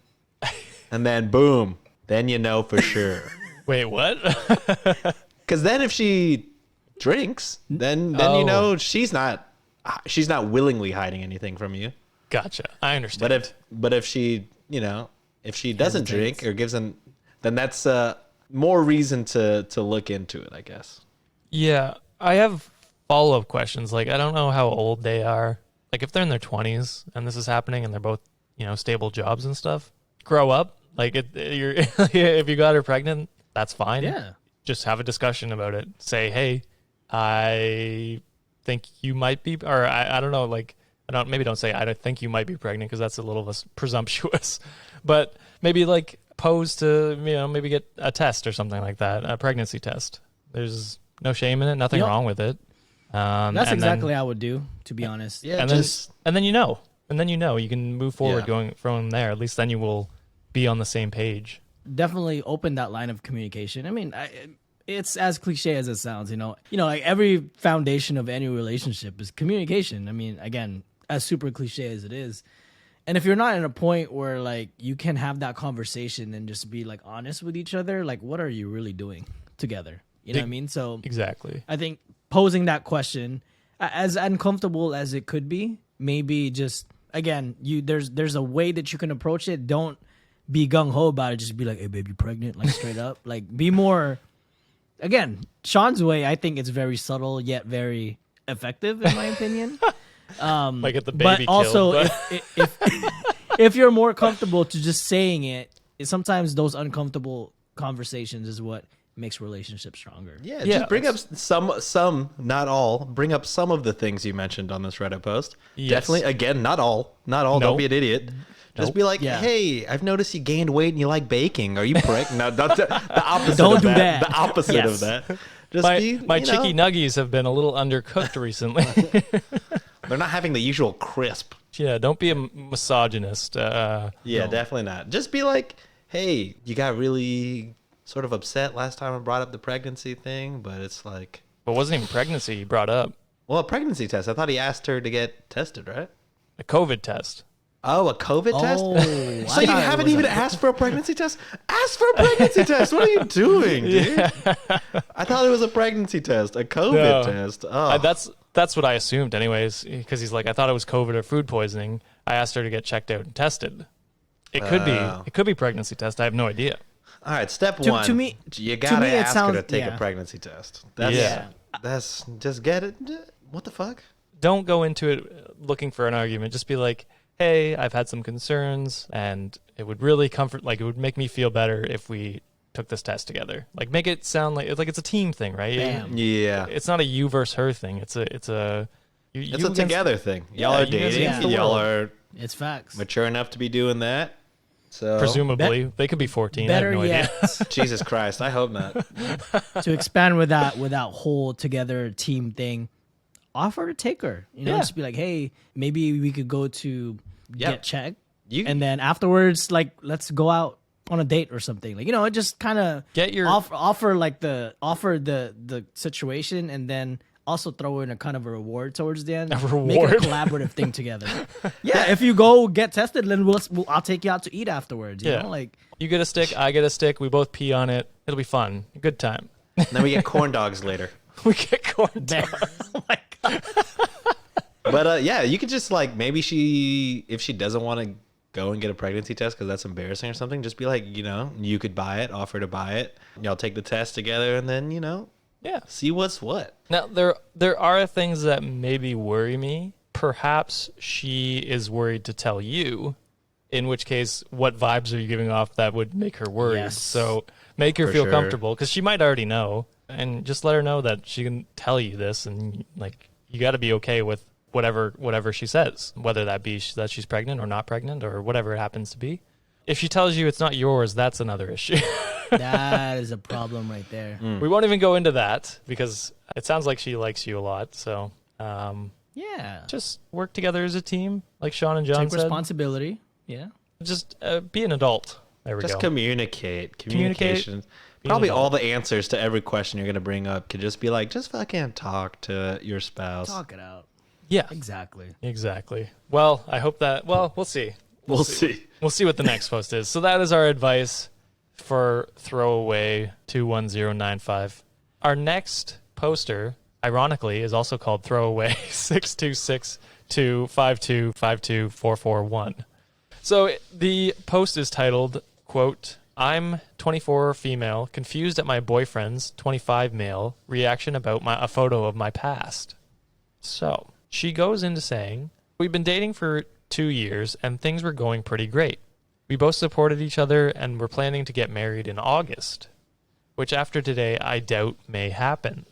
And then boom, then you know for sure. Wait, what? Because then if she drinks, then you know she's not willingly hiding anything from you. Gotcha. I understand. But if she, you know, if she doesn't drink or gives them, then that's more reason to look into it, I guess. Yeah, I have follow-up questions. Like, I don't know how old they are. Like, if they're in their 20s and this is happening and they're both, you know, stable jobs and stuff, grow up. Like, if you got her pregnant, that's fine. Yeah. Just have a discussion about it. Say, hey, I think you might be, or I don't know, like, maybe don't say, I don't think you might be pregnant, because that's a little presumptuous. But maybe, like, pose to, you know, maybe get a test or something like that, a pregnancy test. There's no shame in it, nothing wrong with it. That's exactly how I would do, to be honest. Yeah, and then you know. And then you know. You can move forward going from there. At least then you will be on the same page. Definitely open that line of communication. I mean, it's as cliche as it sounds, you know. You know, like every foundation of any relationship is communication. I mean, again, as super cliche as it is. And if you're not in a point where, like, you can have that conversation and just be, like, honest with each other, like, what are you really doing together? You know what I mean? So exactly. I think posing that question, as uncomfortable as it could be, maybe just, again, there's a way that you can approach it. Don't be gung-ho about it. Just be like, hey, babe, you pregnant? Like, straight up. Like, be more, again, Sean's way, I think it's very subtle yet very effective, in my opinion. Like, at the baby but also, killed, if you're more comfortable to just saying it, sometimes those uncomfortable conversations is what makes relationships stronger. Yeah, just bring up some, not all. Bring up some of the things you mentioned on this Reddit post. Yes. Definitely, again, not all. Don't Nope. be an idiot. Just be like, hey, I've noticed you gained weight and you like baking. Are you pregnant? No, the opposite. Don't of do that. The opposite of that. Just my chicky nuggies have been a little undercooked recently. They're not having the usual crisp. Yeah, don't be a misogynist. Definitely not. Just be like, hey, you got really sort of upset last time I brought up the pregnancy thing, but it's like... But it wasn't even pregnancy he brought up. Well, a pregnancy test. I thought he asked her to get tested, right? A COVID test. Oh, a COVID test? So you I haven't even asked for a pregnancy test? Ask for a pregnancy test. What are you doing, dude? Yeah. I thought it was a pregnancy test, a COVID test. Oh. That's what I assumed anyways, because he's like, I thought it was COVID or food poisoning. I asked her to get checked out and tested. It could be pregnancy test. I have no idea. All right, step one. To me, you gotta ask her to take yeah. a pregnancy test. That's just get it. What the fuck? Don't go into it looking for an argument. Just be like, hey, I've had some concerns, and it would really it would make me feel better if we took this test together. Like, make it sound like it's a team thing, right? Bam. Yeah. It's not a you versus her thing. It's a It's a together thing. Y'all are dating. Y'all are it's facts. mature enough to be doing that. So presumably they could be 14. Better I have no yet, idea. Jesus Christ, I hope not. to expand with that whole together team thing, offer to take her. You know, just be like, hey, maybe we could go to get checked, and then afterwards, like, let's go out on a date or something. Like, you know, just kind of get your offer the situation, and then also throw in a kind of a reward towards the end. A reward? Make a collaborative thing together. Yeah, if you go get tested, then I'll take you out to eat afterwards. You know, like, you get a stick, I get a stick, we both pee on it. It'll be fun. A good time. And then we get corn dogs later. We get corn dogs. oh my god. But you could just, like, maybe if she doesn't want to go and get a pregnancy test because that's embarrassing or something, just be like, you know, you could buy it, offer to buy it. Y'all take the test together, and then, you know, see what's what. Now, there are things that maybe worry me. Perhaps she is worried to tell you, in which case, what vibes are you giving off that would make her worried? Yes. So make her feel comfortable, because she might already know, and just let her know that she can tell you this, and, like, you got to be okay with whatever she says, whether that be that she's pregnant or not pregnant or whatever it happens to be. If she tells you it's not yours, that's another issue. That is a problem right there. We won't even go into that, because it sounds like she likes you a lot. So just work together as a team, like Sean and John Take said. Responsibility. Yeah. Just be an adult. There we go. Just communicate. Communication. Probably all the answers to every question you're going to bring up could just be like, just fucking talk to your spouse. Talk it out. Yeah, Exactly. Well, I hope that. Well, we'll see. We'll see. We'll see what the next post is. So that is our advice for throwaway 21095. Our next poster, ironically, is also called throwaway 626252524441. So the post is titled, quote, I'm 24 female, confused at my boyfriend's 25 male reaction about a photo of my past. So she goes into saying, we've been dating for 2 years and things were going pretty great. We both supported each other and were planning to get married in August, which after today I doubt may happen.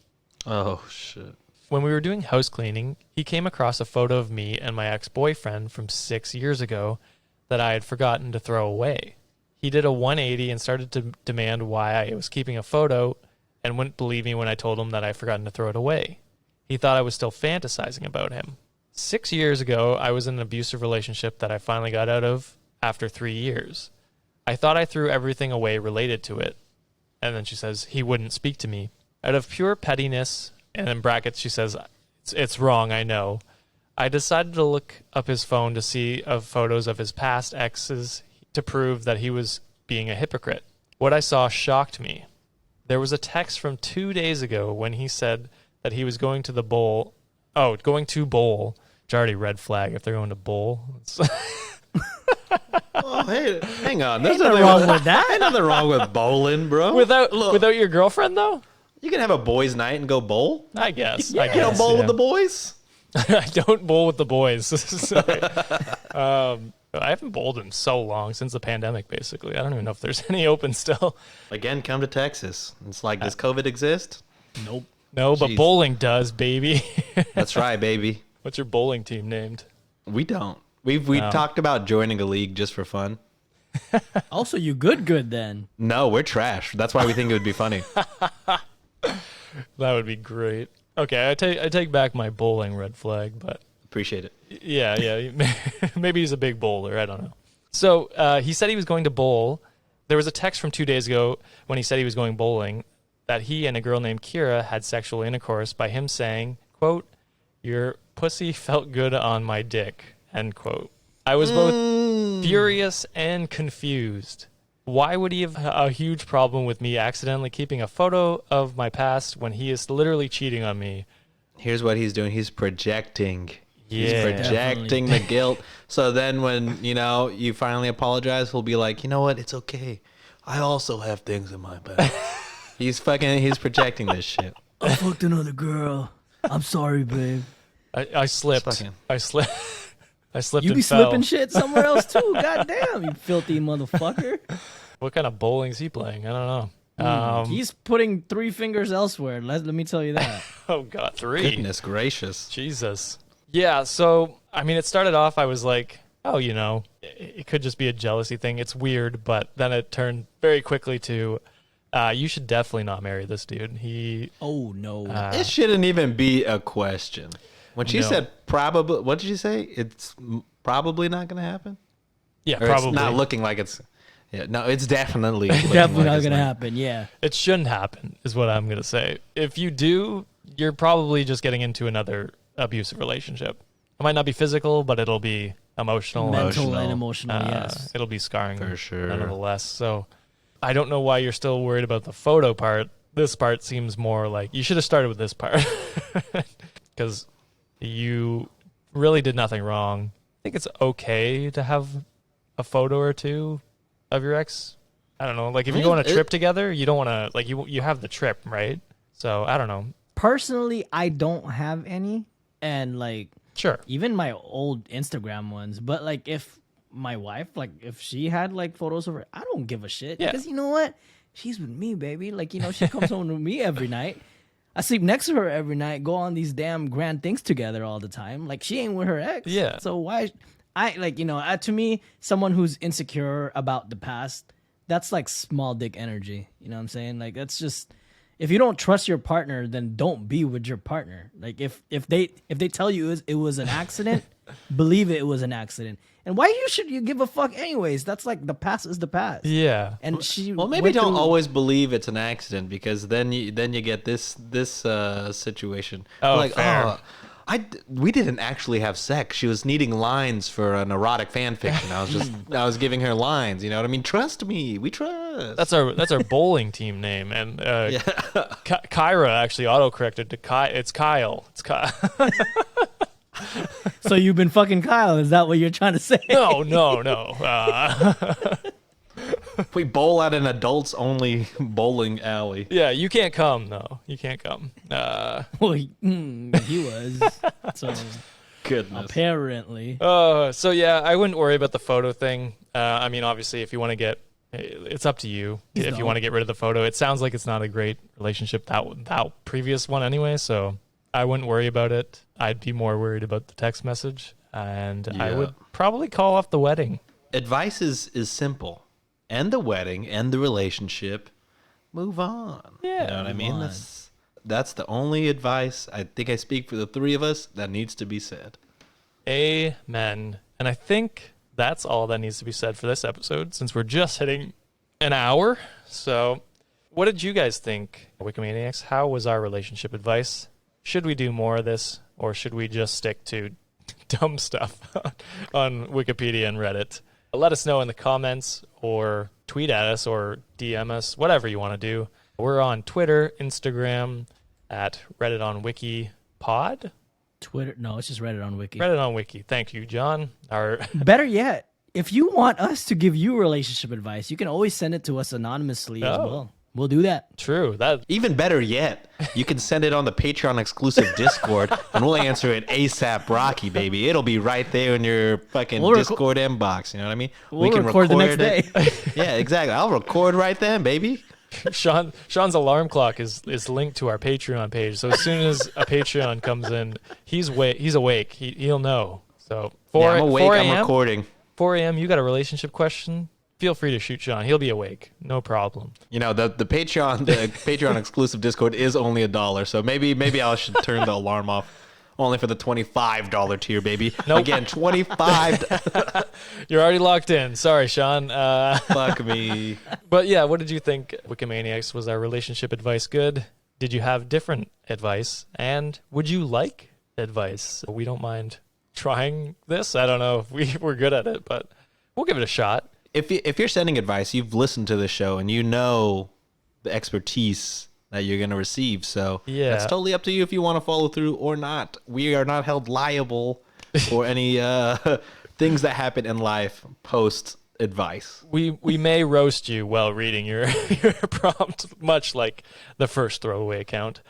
Oh, shit. When we were doing house cleaning, he came across a photo of me and my ex-boyfriend from 6 years ago that I had forgotten to throw away. He did a 180 and started to demand why I was keeping a photo and wouldn't believe me when I told him that I had forgotten to throw it away. He thought I was still fantasizing about him. 6 years ago, I was in an abusive relationship that I finally got out of after 3 years. I thought I threw everything away related to it. And then she says, he wouldn't speak to me. Out of pure pettiness, and in brackets she says, it's wrong, I know. I decided to look up his phone to see photos of his past exes to prove that he was being a hypocrite. What I saw shocked me. There was a text from 2 days ago when he said that he was going to the bowl. Oh, going to bowl. It's already red flag if they're going to bowl. Oh, hey, hang on. There's Ain't nothing wrong with that. Ain't nothing wrong with bowling, bro. Without your girlfriend, though? You can have a boys' night and go bowl. I guess. You don't bowl with the boys? I don't bowl with the boys. Sorry. I haven't bowled in so long, since the pandemic, basically. I don't even know if there's any open still. Again, come to Texas. It's like, does COVID exist? Nope. No, but Jeez. bowling does, baby. That's right, baby. What's your bowling team named? We don't. We talked about joining a league just for fun. Also, you good then. No, we're trash. That's why we think it would be funny. That would be great. Okay, I take back my bowling red flag, but Appreciate it. yeah, maybe he's a big bowler. I don't know. So he said he was going to bowl. There was a text from 2 days ago when he said he was going bowling that he and a girl named Kira had sexual intercourse by him saying, quote, your pussy felt good on my dick, end quote. I was both furious and confused. Why would he have a huge problem with me accidentally keeping a photo of my past when he is literally cheating on me? Here's what he's doing. He's projecting. He's Yeah. projecting the guilt. So then when, you finally apologize, he'll be like, you know what? It's okay. I also have things in my past. He's projecting this shit. I fucked another girl. I'm sorry, babe. I slipped. I slipped. I slipped You and be fell. slipping shit somewhere else too. Goddamn, you filthy motherfucker. What kind of bowling is he playing? I don't know. He's putting 3 fingers elsewhere. Let me tell you that. Oh, God, 3. Goodness gracious. Jesus. Yeah, so, I mean, it started off, I was like, oh, it could just be a jealousy thing. It's weird, but then it turned very quickly to, you should definitely not marry this dude. Oh no. It shouldn't even be a question. When she No. said probably, what did you say? It's probably not going to happen? Yeah, Or probably. it's not looking like it's... Yeah, no, it's definitely looking Definitely like not it's gonna not. happen. Yeah. It shouldn't happen, is what I'm going to say. If you do, you're probably just getting into another abusive relationship. It might not be physical, but it'll be emotional. Mental and emotional. Yes. It'll be scarring For sure. nonetheless. So I don't know why you're still worried about the photo part. This part seems more like you should have started with this part because you really did nothing wrong. I think it's okay to have a photo or two of your ex. I don't know. Like if you go on a trip together, you don't want to like you have the trip, right? So I don't know. Personally, I don't have any, and like Sure. even my old Instagram ones. But like if my wife, like if she had like photos of her, I don't give a shit. Yeah. Because you know what? She's with me, baby. Like, she comes home with me every night. I sleep next to her every night, go on these damn grand things together all the time. Like, she ain't with her ex. Yeah. So why? To me, someone who's insecure about the past, that's like small dick energy. You know what I'm saying? Like, that's just, if you don't trust your partner, then don't be with your partner. Like, if they tell you it was an accident, believe it was an accident. And why should you give a fuck anyways? That's like the past is the past. Yeah. And she Well, maybe don't always believe it's an accident because then you get this situation. Oh, like, fair. We didn't actually have sex. She was needing lines for an erotic fan fiction. I was giving her lines. You know what I mean? Trust me. We trust. That's our bowling team name. And Kyra actually autocorrected to Kai. It's Kyle. It's Kyle. So you've been fucking Kyle? Is that what you're trying to say? No. We bowl at an adults-only bowling alley. Yeah, you can't come. No, you can't come. Well, he was. So Goodness. apparently. So yeah, I wouldn't worry about the photo thing. I mean, obviously, if you want to get, it's up to you. If you want to get rid of the photo, it sounds like it's not a great relationship, that previous one anyway. So I wouldn't worry about it. I'd be more worried about the text message, and I would probably call off the wedding. Advice is simple. End the wedding, end the relationship, move on. Yeah, you know what I mean? That's the only advice, I think I speak for the three of us, that needs to be said. Amen. And I think that's all that needs to be said for this episode, since we're just hitting an hour. So what did you guys think, Wikimaniacs? How was our relationship advice? Should we do more of this, or should we just stick to dumb stuff on Wikipedia and Reddit? Let us know in the comments, or tweet at us, or DM us, whatever you want to do. We're on Twitter, Instagram, at Reddit on Wiki Pod. Twitter? No, it's just Reddit on Wiki. Reddit on Wiki. Thank you, John. Better yet, if you want us to give you relationship advice, you can always send it to us anonymously as well. We'll do that. True. That Even better yet, you can send it on the Patreon exclusive Discord, and we'll answer it ASAP Rocky, baby. It'll be right there in your fucking Discord inbox. You know what I mean? We can record the next day. Yeah, exactly. I'll record right then, baby. Sean's alarm clock is linked to our Patreon page. So as soon as a Patreon comes in, he's awake. He'll know. So I'm awake. I'm recording. 4 a.m. You got a relationship question? Feel free to shoot Sean. He'll be awake. No problem. You know, the Patreon exclusive Discord is only $1, so maybe I should turn the alarm off. Only for the $25 tier, baby. Nope. Again, $25. You're already locked in. Sorry, Sean. Fuck me. But yeah, what did you think, Wikimaniacs? Was our relationship advice good? Did you have different advice? And would you like advice? We don't mind trying this. I don't know if we're good at it, but we'll give it a shot. If you're sending advice, you've listened to the show and you know the expertise that you're going to receive. So it's totally up to you if you want to follow through or not. We are not held liable for any things that happen in life post advice. We may roast you while reading your prompt, much like the first throwaway account.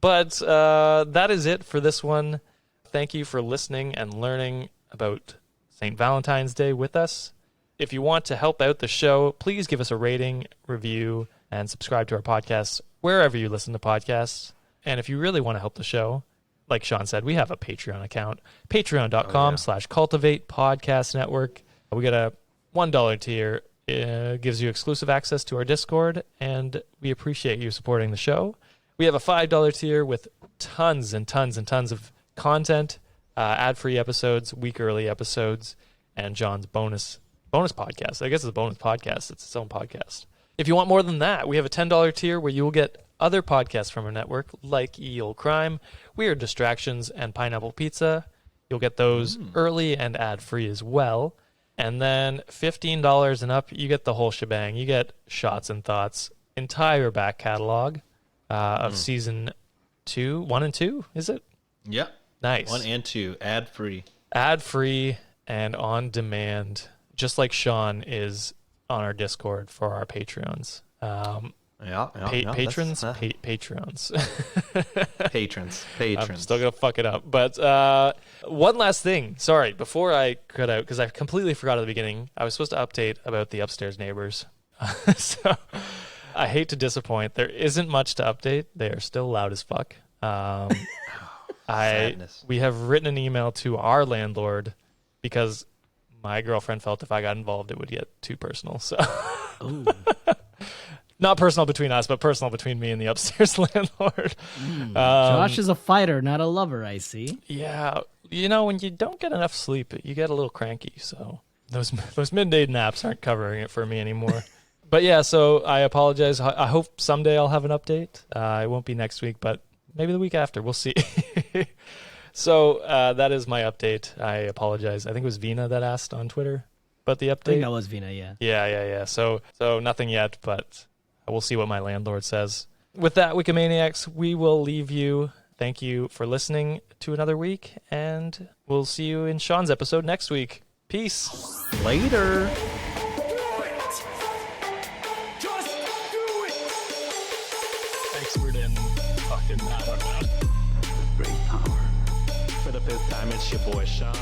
But that is it for this one. Thank you for listening and learning about Saint Valentine's Day with us. If you want to help out the show, please give us a rating, review, and subscribe to our podcast wherever you listen to podcasts. And if you really want to help the show, like Sean said, we have a Patreon account, patreon.com/cultivate podcast network. We got a $1 tier. It gives you exclusive access to our Discord, and we appreciate you supporting the show. We have a $5 tier with tons and tons and tons of content, ad-free episodes, week-early episodes, and John's bonus podcast. I guess it's a bonus podcast. It's its own podcast. If you want more than that, we have a $10 tier where you will get other podcasts from our network, like Ye Olde Crime, Weird Distractions, and Pineapple Pizza. You'll get those early and ad-free as well. And then $15 and up, you get the whole shebang. You get Shots and Thoughts, entire back catalog of season 1 and 2, is it? Yep. Nice. 1 and 2, ad-free. Ad-free and on demand, just like Sean is on our Discord for our Patreons. Patrons? Patrons. Patrons. I'm still going to fuck it up. But one last thing. Sorry, before I cut out, because I completely forgot at the beginning, I was supposed to update about the upstairs neighbors. So I hate to disappoint. There isn't much to update. They are still loud as fuck. We have written an email to our landlord because my girlfriend felt if I got involved, it would get too personal. So, not personal between us, but personal between me and the upstairs landlord. Josh is a fighter, not a lover, I see. Yeah. You know, when you don't get enough sleep, you get a little cranky. So those midday naps aren't covering it for me anymore. But yeah, so I apologize. I hope someday I'll have an update. It won't be next week, but maybe the week after. We'll see. So that is my update. I apologize. I think it was Vina that asked on Twitter about the I update. think that was Vina, yeah. Yeah. So nothing yet, but we'll see what my landlord says. With that, Wikimaniacs, we will leave you. Thank you for listening to another week, and we'll see you in Sean's episode next week. Peace. Later. Expert in fucking, I don't know. Great power. For the fifth time, it's your boy Sean.